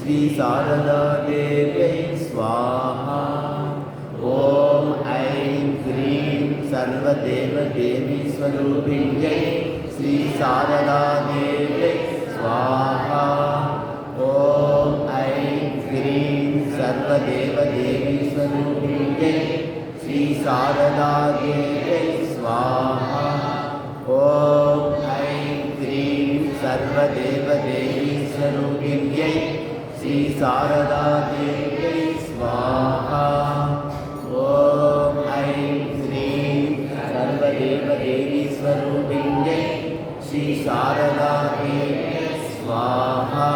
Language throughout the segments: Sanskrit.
श्री शारदा देव्यै स्वाहा। ॐ ऐं ह्रीं सर्वदेवदेवी स्वरूपिण्यै श्री शारदा देव्यै स्वाहा। ॐ ऐं ह्रीं सर्वदेवदेवी स्वरूपिण्यै श्री शारदा देव्यै स्वाहा। ॐ ऐं ह्रीं सर्वदेवदेवी स्वरूपिण्यै श्री शारदा देव्यै स्वाहा। ॐ ऐं ह्रीं सर्वदेवदेवी स्वरूपिण्यै श्री शारदा देव्यै स्वाहा।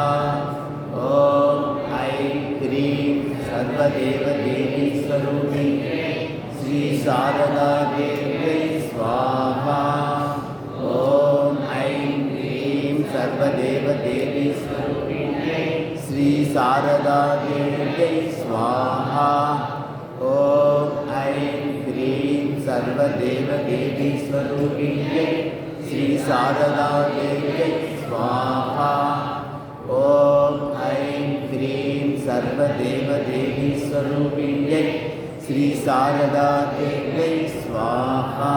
ॐ ऐं ह्रीं सर्वदेवदेवी स्वरूपिण्यै श्री शारदा देव्यै स्वाहा। ॐ ऐं ह्रीं सर्वदेवदेवी स्वरूपिण्यै श्री शारदा देव्यै स्वाहा। ॐ ऐं ह्रीं सर्वदेवदेवी स्वरूपिण्यै श्री शारदा देव्यै स्वाहा। ॐ ऐं ह्रीं सर्वदेवदेवी स्वरूपिण्यै श्री शारदा देव्यै स्वाहा।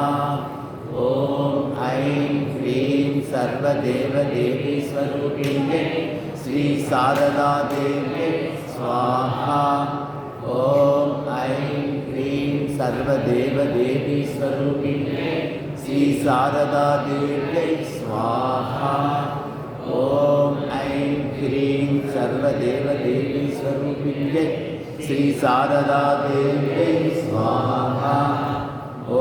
ॐ ऐं ह्रीं सर्वदेवदेवी स्वरूपिण्यै श्री शारदा देव्यै स्वाहा। ॐ ऐं ह्रीं सर्वदेवदेवी स्वरूपिण्यै श्री शारदा देव्यै स्वाहा। ॐ ऐं ह्रीं सर्वदेवदेवी स्वरूपिण्यै श्री शारदा देव्यै स्वाहा। ॐ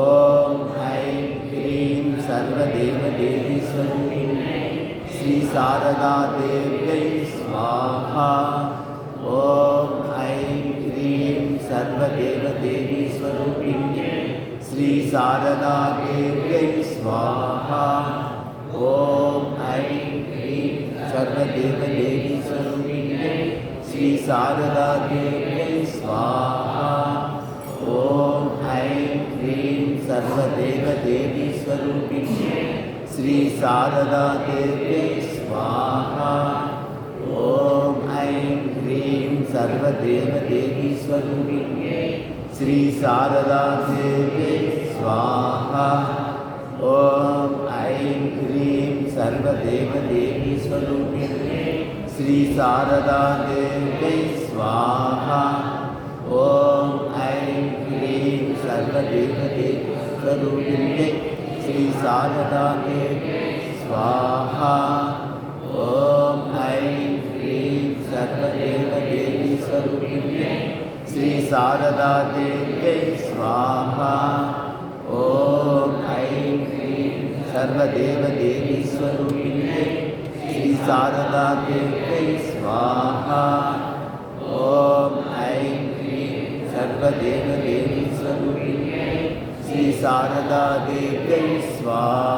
ऐं ह्रीं सर्वदेवदेवी स्वरूपिण्यै श्री शारदा देव्यै स्वाहा। ॐ ऐं ह्रीं सर्वदेवदेवी स्वरूपिण्यै श्री शारदा देव्यै स्वाहा। ॐ ऐं ह्रीं सर्वदेवदेवी स्वरूपिण्यै श्री शारदा देव्यै स्वाहा। ॐ ऐं ह्रीं सर्वदेवदेवी स्वरूपिण्यै श्री शारदा देव्यै स्वाहा। ॐ ऐं ह्रीं सर्वदेवदेवी स्वरूपिण्यै श्री शारदा देव्यै स्वाहा। ॐ ऐं ह्रीं सर्वदेवदेवी स्वरूपिण्यै श्री शारदा देव्यै स्वाहा। ॐ ऐं ह्रीं सर्वदेवदेवी स्वरूपिण्यै श्री शारदा देव्यै स्वाहा। ॐ ऐं ह्रीं सर्वदेवदेवी स्वरूपिण्यै श्री शारदा देव्यै स्वाहा। ॐ ऐं ह्रीं सर्वदेवदेवी स्वरूपिण्यै श्री शारदा देव्यै स्वाहा। ॐ ऐं ह्रीं सर्वदेवदेवी स्वरूपिण्यै श्री शारदा देव्यै स्वाहा।